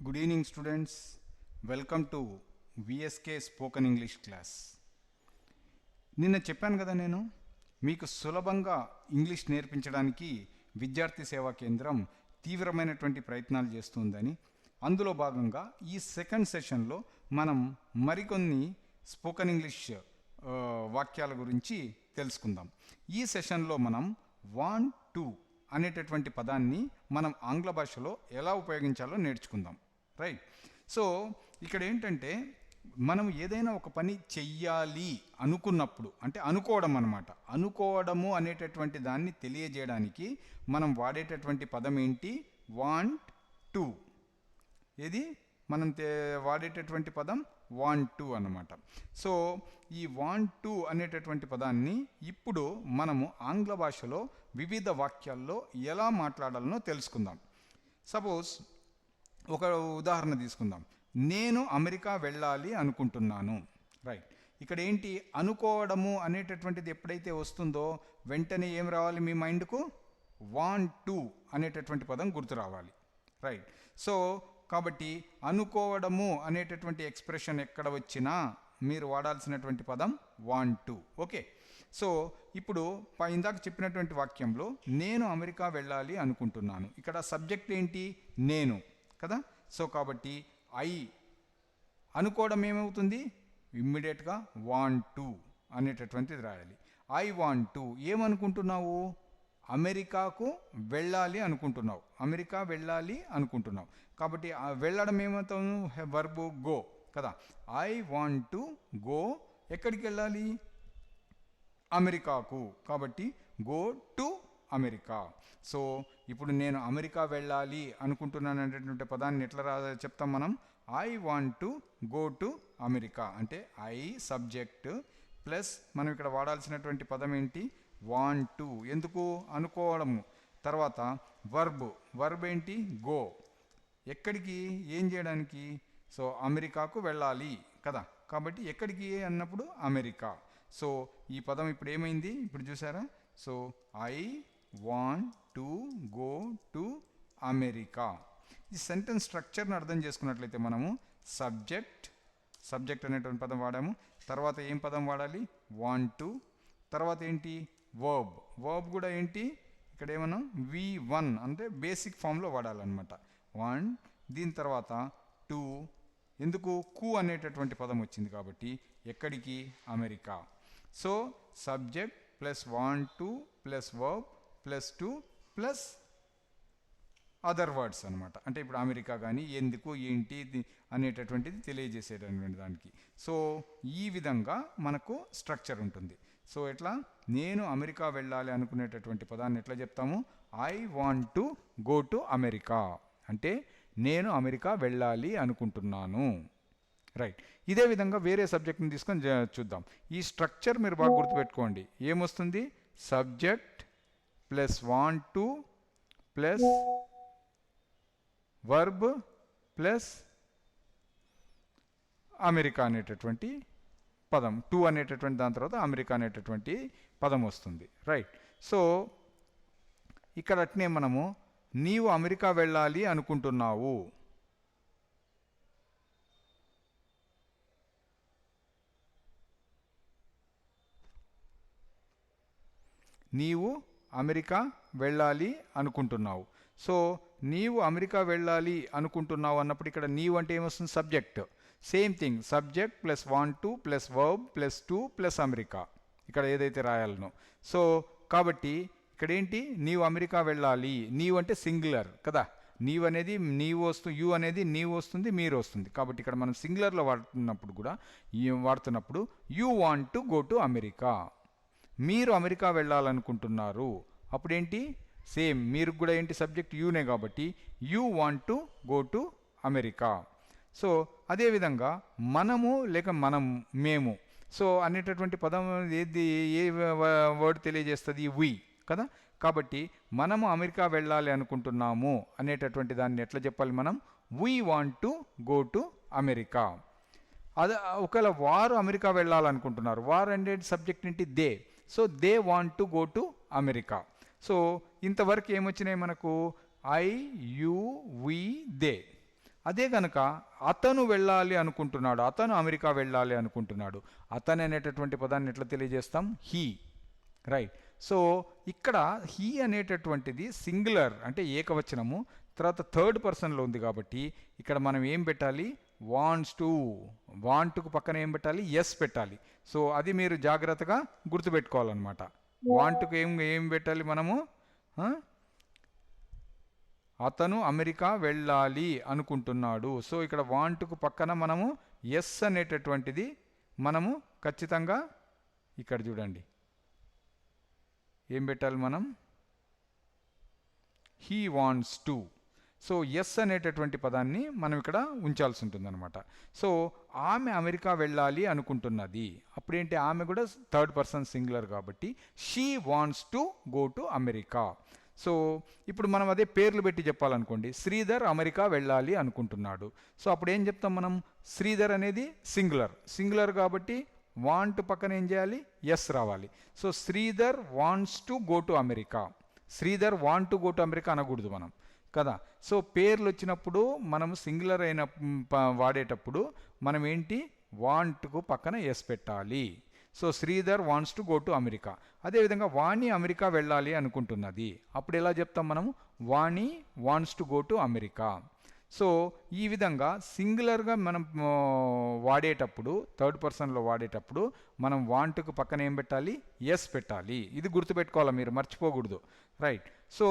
Good evening, students. Welcome to VSK spoken English class. నిన్న చెప్పాను కదా, నేను మీకు సులభంగా ఇంగ్లీష్ నేర్పించడానికి విద్యార్థి సేవా కేంద్రం తీవ్రమైనటువంటి ప్రయత్నాలు చేస్తుందని. అందులో భాగంగా ఈ సెకండ్ సెషన్లో మనం మరికొన్ని స్పోకెన్ ఇంగ్లీష్ వాక్యాల గురించి తెలుసుకుందాం. ఈ సెషన్లో మనం వాంట్ టు అనేటటువంటి పదాన్ని మనం ఆంగ్ల భాషలో ఎలా ఉపయోగించాలో నేర్చుకుందాం. రైట్. సో ఇక్కడ ఏంటంటే, మనం ఏదైనా ఒక పని చెయ్యాలి అనుకున్నప్పుడు, అంటే అనుకోవడం అన్నమాట, అనుకోవడము అనేటటువంటి దాన్ని తెలియజేయడానికి మనం వాడేటటువంటి పదం ఏంటి? Want to. ఇది మనం వాడేటటువంటి పదం వాంట్ టు అన్నమాట. సో ఈ వాంట్ టు అనేటటువంటి పదాన్ని ఇప్పుడు మనము ఆంగ్ల భాషలో వివిధ వాక్యాల్లో ఎలా మాట్లాడాలనో తెలుసుకుందాం. సపోజ్ ఒక ఉదాహరణ తీసుకుందాం. నేను అమెరికా వెళ్ళాలి అనుకుంటున్నాను. రైట్. ఇక్కడ ఏంటి, అనుకోవడము అనేటటువంటిది ఎప్పుడైతే వస్తుందో వెంటనే ఏం రావాలి మీ మైండ్కు? వాంట్ టు అనేటటువంటి పదం గుర్తు రావాలి. రైట్. సో కాబట్టి అనుకోవడము అనేటటువంటి ఎక్స్ప్రెషన్ ఎక్కడ వచ్చినా మీరు వాడాల్సినటువంటి పదం వాంట్ టు. ఓకే. సో ఇప్పుడు ఇందాక చెప్పినటువంటి వాక్యంలో నేను అమెరికా వెళ్ళాలి అనుకుంటున్నాను, ఇక్కడ సబ్జెక్ట్ ఏంటి? నేను కదా. సో కాబట్టి ఐ అనుకోవడం ఏమవుతుంది? ఇమ్మీడియట్గా వాంట్ టు అనేటటువంటిది రాయాలి. I want to. ఏమనుకుంటున్నావు? అమెరికాకు వెళ్ళాలి అనుకుంటున్నావు. అమెరికా వెళ్ళాలి అనుకుంటున్నావు కాబట్టి వెళ్ళడం ఏమవుతాను? వర్బ్ గో కదా. I want to go. ఎక్కడికి వెళ్ళాలి? అమెరికాకు. కాబట్టి గో టు అమెరికా. సో ఇప్పుడు నేను అమెరికా వెళ్ళాలి అనుకుంటున్నాను అనేటువంటి పదాన్ని ఎట్లా చెప్తాం మనం? I want to go to America. అంటే ఐ సబ్జెక్ట్ ప్లస్ మనం ఇక్కడ వాడాల్సినటువంటి పదం ఏంటి? Want to. ఎందుకు? అనుకోవడము. తర్వాత వర్బ్ ఏంటి? గో. ఎక్కడికి? ఏం చేయడానికి? సో అమెరికాకు వెళ్ళాలి కదా. కాబట్టి ఎక్కడికి అన్నప్పుడు అమెరికా. సో ఈ పదం ఇప్పుడు ఏమైంది? ఇప్పుడు చూసారా? So I want to go to America. ఈ సెంటెన్స్ స్ట్రక్చర్ని అర్థం చేసుకున్నట్లయితే మనము సబ్జెక్ట్ అనేటువంటి పదం వాడాము. తర్వాత ఏం పదం వాడాలి? Want to. తర్వాత ఏంటి? వర్బ్ కూడా ఏంటి? ఇక్కడ ఏమన్నా V1 అంటే బేసిక్ ఫామ్లో వాడాలన్నమాట. వాంట్. దీని తర్వాత టు. ఎందుకు? కు అనేటటువంటి పదం వచ్చింది కాబట్టి ఎక్కడికి? America. So subject plus want to plus verb plus to plus other words అనమాట. అంటే ఇప్పుడు అమెరికా కానీ ఎందుకు ఏంటి అనేటటువంటిది తెలియజేసేటటువంటి దానికి. సో ఈ విధంగా మనకు స్ట్రక్చర్ ఉంటుంది. సో ఎట్లా? నేను అమెరికా వెళ్ళాలి అనుకునేటటువంటి పదాన్ని ఎట్లా చెప్తాము? I want to go to America. అంటే నేను అమెరికా వెళ్ళాలి అనుకుంటున్నాను. రైట్. ఇదే విధంగా వేరే సబ్జెక్ట్ని తీసుకొని చూద్దాం. ఈ స్ట్రక్చర్ మీరు బాగా గుర్తుపెట్టుకోండి. ఏమొస్తుంది? Subject plus want to plus verb plus America అనేటటువంటి పదం, టు అనేటటువంటి దాని తర్వాత అమెరికా అనేటటువంటి పదం వస్తుంది. రైట్. సో ఇక్కడ అట్నే మనము నీవు అమెరికా వెళ్ళాలి అనుకుంటున్నావు. నీవు అమెరికా వెళ్ళాలి అనుకుంటున్నావు. సో నీవు అమెరికా వెళ్ళాలి అనుకుంటున్నావు అన్నప్పుడు ఇక్కడ నీవు అంటే ఏమొస్తుంది? Subject. Same thing, subject plus want to plus verb plus to plus America, ఇక్కడ ఏదైతే రాయాలనో. సో కాబట్టి ఇక్కడ ఏంటి? నీవు అమెరికా వెళ్ళాలి. నీవు అంటే సింగులర్ కదా. నీవు అనేది నీవు వస్తుంది, యు అనేది నీవు వస్తుంది, మీరు వస్తుంది. కాబట్టి ఇక్కడ మనం సింగులర్లో వాడుతున్నప్పుడు you want to go to America. మీరు అమెరికా వెళ్ళాలనుకుంటున్నారు. అప్పుడేంటి? సేమ్, మీరు కూడా ఏంటి? సబ్జెక్ట్ యూనే కాబట్టి you want to go to America. So అదేవిధంగా మనము లేక మేము సో అనేటటువంటి పదం ఏది? ఏ వర్డ్ తెలియజేస్తుంది? వి కదా. కాబట్టి మనము అమెరికా వెళ్ళాలి అనుకుంటున్నాము అనేటటువంటి దాన్ని ఎట్లా చెప్పాలి మనం? We want to go to America. అది ఒకవేళ వారు అమెరికా వెళ్ళాలనుకుంటున్నారు. వారు అంటే సబ్జెక్ట్ ఏంటి? They. So they want to go to America. So ఇంతవరకు ఏమొచ్చినాయి మనకు? I, you, we, they. అదే కనుక అతను వెళ్ళాలి అనుకుంటున్నాడు, అతను అమెరికా వెళ్ళాలి అనుకుంటున్నాడు, అతను అనేటటువంటి పదాన్ని ఎట్లా తెలియజేస్తాం? హీ. రైట్. సో ఇక్కడ హీ అనేటటువంటిది సింగులర్ అంటే ఏకవచనము, తర్వాత థర్డ్ పర్సన్లో ఉంది కాబట్టి ఇక్కడ మనం ఏం పెట్టాలి? Wants to. వాంట్కు పక్కన ఏం పెట్టాలి? ఎస్ పెట్టాలి. సో అది మీరు జాగ్రత్తగా గుర్తుపెట్టుకోవాలన్నమాట. వాంట్కు ఏం ఏం పెట్టాలి మనము? అతను అమెరికా వెళ్ళాలి అనుకుంటున్నాడు. సో ఇక్కడ వాంట్కు పక్కన మనము ఎస్ అనేటటువంటిది మనము ఖచ్చితంగా ఇక్కడ చూడండి ఏం పెట్టాలి మనం? He wants to. So s అనేటటువంటి పదాన్ని మనం ఇక్కడ ఉంచాల్సి ఉంటుందన్నమాట. సో ఆమె అమెరికా వెళ్ళాలి అనుకుంటున్నది, అప్పుడేంటి? ఆమె కూడా థర్డ్ పర్సన్ సింగులర్ కాబట్టి she wants to go to America. So ఇప్పుడు మనం అదే పేర్లు పెట్టి చెప్పాలనుకోండి, శ్రీధర్ అమెరికా వెళ్ళాలి అనుకుంటున్నాడు. సో అప్పుడు ఏం చెప్తాం మనం? శ్రీధర్ అనేది సింగులర్ కాబట్టి వాంట్ పక్కన ఏం చేయాలి? ఎస్ రావాలి. So Sridhar wants to go to America. Sridhar want to go to America అనకూడదు మనం కదా. సో పేర్లు వచ్చినప్పుడు మనం సింగులర్ అయిన వాడేటప్పుడు మనం ఏంటి? వాంట్కు పక్కన ఎస్ పెట్టాలి. So Sridhar wants to go to America. అదేవిధంగా వాణి అమెరికా వెళ్ళాలి అనుకుంటున్నది, అప్పుడు ఎలా చెప్తాం మనము? Vani wants to go to America. So ఈ విధంగా సింగులర్గా మనం వాడేటప్పుడు, థర్డ్ పర్సన్లో వాడేటప్పుడు మనం వాంట్కు పక్కన ఏం పెట్టాలి? ఎస్ పెట్టాలి. ఇది గుర్తుపెట్టుకోవాలి, మీరు మర్చిపోకూడదు. రైట్. సో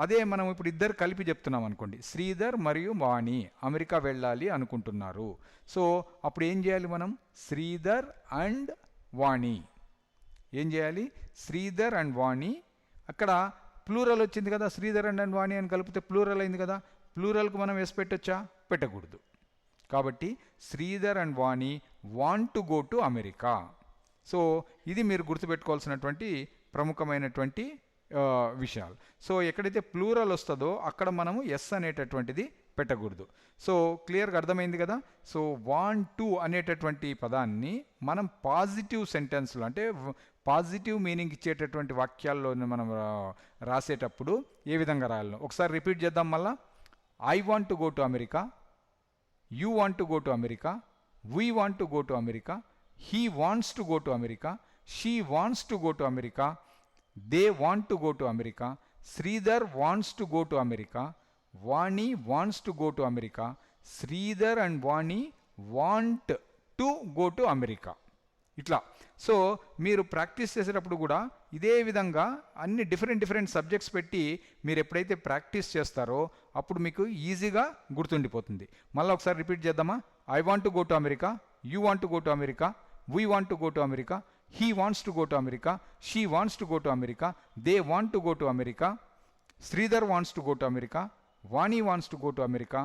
అదే మనం ఇప్పుడు ఇద్దరు కలిపి చెప్తున్నాం అనుకోండి, శ్రీధర్ మరియు వాణి అమెరికా వెళ్ళాలి అనుకుంటున్నారు. సో అప్పుడు ఏం చేయాలి మనం? శ్రీధర్ అండ్ వాణి. ఏం చేయాలి? శ్రీధర్ అండ్ వాణి. అక్కడ ప్లూరల్ వచ్చింది కదా, శ్రీధర్ అండ్ వాణి అని కలిపితే ప్లూరల్ అయింది కదా. ప్లూరల్కు మనం ఎస్ పెట్టొచ్చా? పెట్టకూడదు. కాబట్టి Sridhar and Vani want to go to America. So ఇది మీరు గుర్తుపెట్టుకోవాల్సినటువంటి ప్రముఖమైనటువంటి విషయాలు. సో ఎక్కడైతే ప్లూరల్ వస్తుందో అక్కడ మనము ఎస్ అనేటటువంటిది పెట్టకూడదు. సో క్లియర్గా అర్థమైంది కదా. సో వాంట్ టు అనేటటువంటి పదాన్ని మనం పాజిటివ్ సెంటెన్స్లో, అంటే పాజిటివ్ మీనింగ్ ఇచ్చేటటువంటి వాక్యాల్లో మనం రాసేటప్పుడు ఏ విధంగా రాయాలో ఒకసారి రిపీట్ చేద్దాం మళ్ళా. I want to go to America, you want to go to America, we want to go to America, he wants to go to America, she wants to go to America, they want to go to America, Sridhar wants to go to America, Vani wants to go to America, Sridhar and Vani want to go to America. ఇట్లా. So మీరు practice చేసేటప్పుడు కూడా ఇదే విధంగా అన్ని different subjects పెట్టి మీరు ఎప్పుడైతే ప్రాక్టీస్ చేస్తారో అప్పుడు మీకు ఈజీగా గుర్తుండిపోతుంది. మళ్ళీ ఒకసారి రిపీట్ చేద్దామా? I want to go to America, you want to go to America, we want to go to America, he wants to go to America, she wants to go to America, they want to go to America, Sridhar wants to go to America, Vani wants to go to America,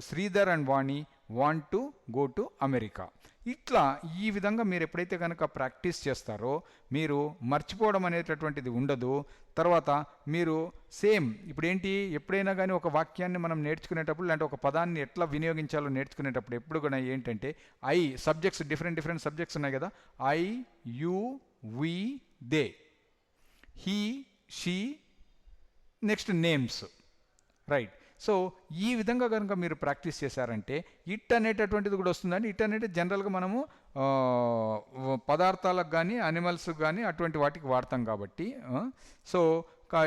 Sridhar and Vani want to go to America. ఇట్లా ఈ విధంగా మీరు ఎప్పుడైతే కనుక practice చేస్తారో మీరు మర్చిపోవడం అనేటటువంటిది ఉండదు. తర్వాత మీరు సేమ్ ఇప్పుడు ఏంటి, ఎప్పుడైనా కానీ ఒక వాక్యాన్ని మనం నేర్చుకునేటప్పుడు లేదంటే ఒక పదాన్ని ఎట్లా వినియోగించాలో నేర్చుకునేటప్పుడు ఎప్పుడు కూడా ఏంటంటే ఐ సబ్జెక్ట్స్ డిఫరెంట్ సబ్జెక్ట్స్ ఉన్నాయి కదా. I, you, we, they, he, she, next names. Right. So ఈ విధంగా కనుక మీరు ప్రాక్టీస్ చేశారంటే ఇట్ అనేటటువంటిది కూడా వస్తుందండి. ఇట్ అనేది జనరల్గా మనము పదార్థాలకు కానీ అనిమల్స్కి కానీ అటువంటి వాటికి వాడతాం కాబట్టి సో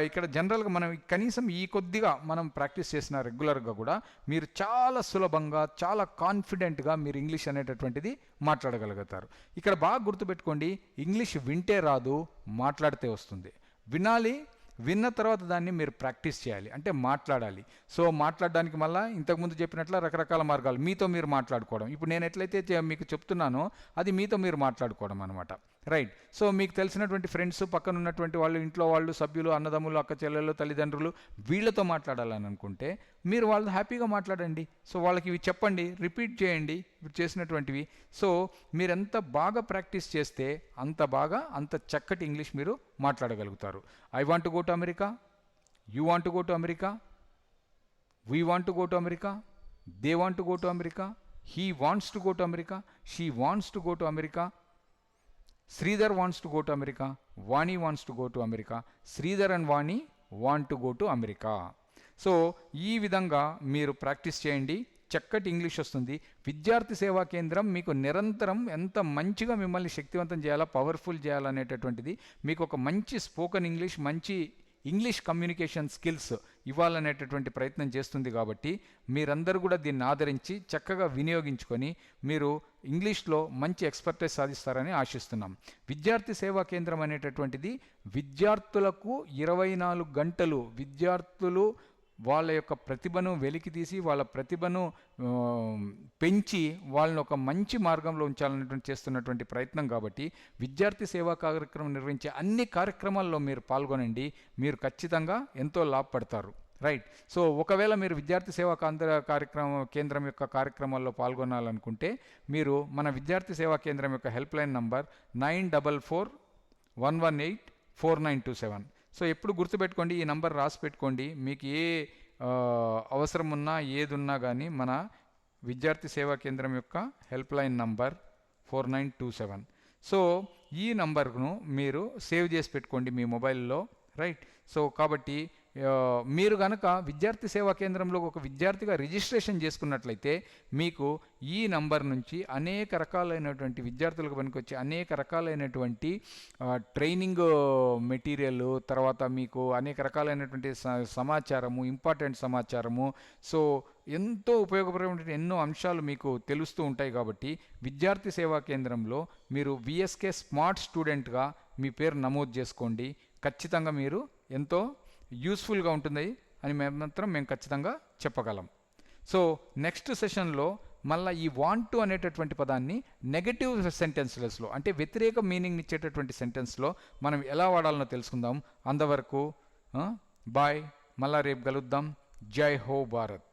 ఇక్కడ జనరల్గా మనం కనీసం ఈ కొద్దిగా మనం ప్రాక్టీస్ చేసిన రెగ్యులర్గా కూడా మీరు చాలా సులభంగా చాలా కాన్ఫిడెంట్గా మీరు ఇంగ్లీష్ అనేటటువంటిది మాట్లాడగలుగుతారు. ఇక్కడ బాగా గుర్తుపెట్టుకోండి, ఇంగ్లీష్ వింటే రాదు, మాట్లాడితే వస్తుంది. వినాలి, విన్న తర్వాత దాన్ని మీరు ప్రాక్టీస్ చేయాలి, అంటే మాట్లాడాలి. సో మాట్లాడడానికి మళ్ళీ ఇంతకుముందు చెప్పినట్ల రకరకాల మార్గాలు, మీతో మీరు మాట్లాడుకోవడం. ఇప్పుడు నేను ఎట్లయితే మీకు చెప్తున్నానో అది మీతో మీరు మాట్లాడుకోవడం అనమాట. రైట్. సో మీకు తెలిసినటువంటి ఫ్రెండ్స్, పక్కన ఉన్నటువంటి వాళ్ళు, ఇంట్లో వాళ్ళు, సభ్యులు, అన్నదమ్ములు, అక్క చెల్లెళ్ళు, తల్లిదండ్రులు, వీళ్ళతో మాట్లాడాలని అనుకుంటే మీరు వాళ్ళు హ్యాపీగా మాట్లాడండి. సో వాళ్ళకి ఇవి చెప్పండి, రిపీట్ చేయండి ఇప్పుడు చేసినటువంటివి. సో మీరు ఎంత బాగా ప్రాక్టీస్ చేస్తే అంత చక్కటి ఇంగ్లీష్ మీరు మాట్లాడగలుగుతారు. I want to go to America, you want to go to America, we want to go to America, they want to go to America, he wants to go to America, she wants to go to America, Sridhar wants to go to America, Vani wants to go to America, Sridhar and Vani want to go to America. So ఈ విధంగా మీరు practice చేయండి, చక్కటి English వస్తుంది. విద్యార్థి సేవా కేంద్రం మీకు నిరంతరం ఎంత మంచిగా మిమ్మల్ని శక్తివంతం చేయాలా, పవర్ఫుల్ చేయాలనేటటువంటిది, మీకు ఒక మంచి స్పోకెన్ ఇంగ్లీష్, మంచి ఇంగ్లీష్ కమ్యూనికేషన్ స్కిల్స్ ఇవ్వాలనేటటువంటి ప్రయత్నం చేస్తుంది. కాబట్టి మీరందరూ కూడా దీన్ని ఆదరించి చక్కగా వినియోగించుకొని మీరు ఇంగ్లీష్లో మంచి ఎక్స్పర్టైజ్ సాధిస్తారని ఆశిస్తున్నాం. విద్యార్థి సేవా కేంద్రం అనేటటువంటిది విద్యార్థులకు 24 గంటలు విద్యార్థులు వాళ్ళ యొక్క ప్రతిభను వెలికితీసి వాళ్ళ ప్రతిభను పెంచి వాళ్ళని ఒక మంచి మార్గంలో ఉంచాలనేటువంటి చేస్తున్నటువంటి ప్రయత్నం. కాబట్టి విద్యార్థి సేవా కార్యక్రమం నిర్వహించే అన్ని కార్యక్రమాల్లో మీరు పాల్గొనండి, మీరు ఖచ్చితంగా ఎంతో లాభపడతారు. రైట్. సో ఒకవేళ మీరు విద్యార్థి సేవా కేంద్రం యొక్క కార్యక్రమాల్లో పాల్గొనాలనుకుంటే మీరు మన విద్యార్థి సేవా కేంద్రం యొక్క హెల్ప్ లైన్ నంబర్ 9441184927. సో ఎప్పుడు గుర్తుపెట్టుకోండి, ఈ నంబర్ రాసి పెట్టుకోండి. మీకు ఏ అవసరం ఉన్నా ఏది ఉన్నా కానీ మన విద్యార్థి సేవా కేంద్రం యొక్క హెల్ప్ లైన్ నంబర్ 4927. సో ఈ నంబర్ను మీరు సేవ్ చేసి పెట్టుకోండి మీ మొబైల్లో. రైట్. సో కాబట్టి మీరు కనుక విద్యార్థి సేవా కేంద్రంలో ఒక విద్యార్థిగా రిజిస్ట్రేషన్ చేసుకున్నట్లయితే మీకు ఈ నంబర్ నుంచి అనేక రకాలైనటువంటి విద్యార్థులకు పనికొచ్చే అనేక రకాలైనటువంటి ట్రైనింగ్ మెటీరియల్, తర్వాత మీకు అనేక రకాలైనటువంటి సమాచారము, ఇంపార్టెంట్ సమాచారము, సో ఎంతో ఉపయోగపడేటువంటి ఎన్నో అంశాలు మీకు తెలుస్తూ ఉంటాయి. కాబట్టి విద్యార్థి సేవా కేంద్రంలో మీరు విఎస్కే స్మార్ట్ స్టూడెంట్గా మీ పేరు నమోదు చేసుకోండి. ఖచ్చితంగా మీరు ఎంతో యూస్ఫుల్గా ఉంటుంది అని మేము ఖచ్చితంగా చెప్పగలం. సో నెక్స్ట్ సెషన్లో మళ్ళీ ఈ వాంట్ టు అనేటటువంటి పదాన్ని నెగటివ్ సెంటెన్స్లెస్లో, అంటే వ్యతిరేక మీనింగ్ ఇచ్చేటటువంటి సెంటెన్స్లో మనం ఎలా వాడాలనో తెలుసుకుందాం. అంతవరకు బాయ్, మళ్ళా రేపు కలుద్దాం. జై హో భారత్.